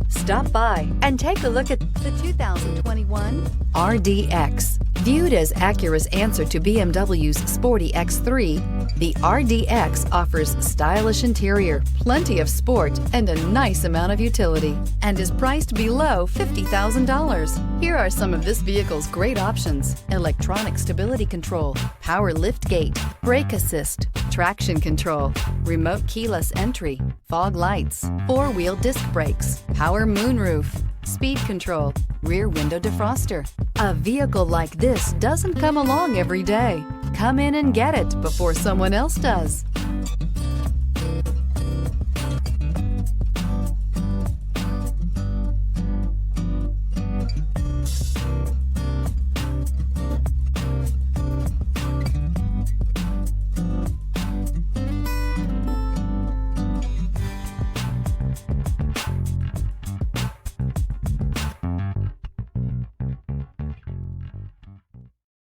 Stop by and take a look at the 2021 RDX. Viewed as Acura's answer to BMW's sporty X3, the RDX offers stylish interior, plenty of sport, and a nice amount of utility, and is priced below $50,000. Here are some of this vehicle's great options: electronic stability control, power liftgate, brake assist, traction control, remote keyless entry, fog lights, four-wheel disc brakes, power moonroof, speed control, rear window defroster. A vehicle like this doesn't come along every day. Come in and get it before someone else does.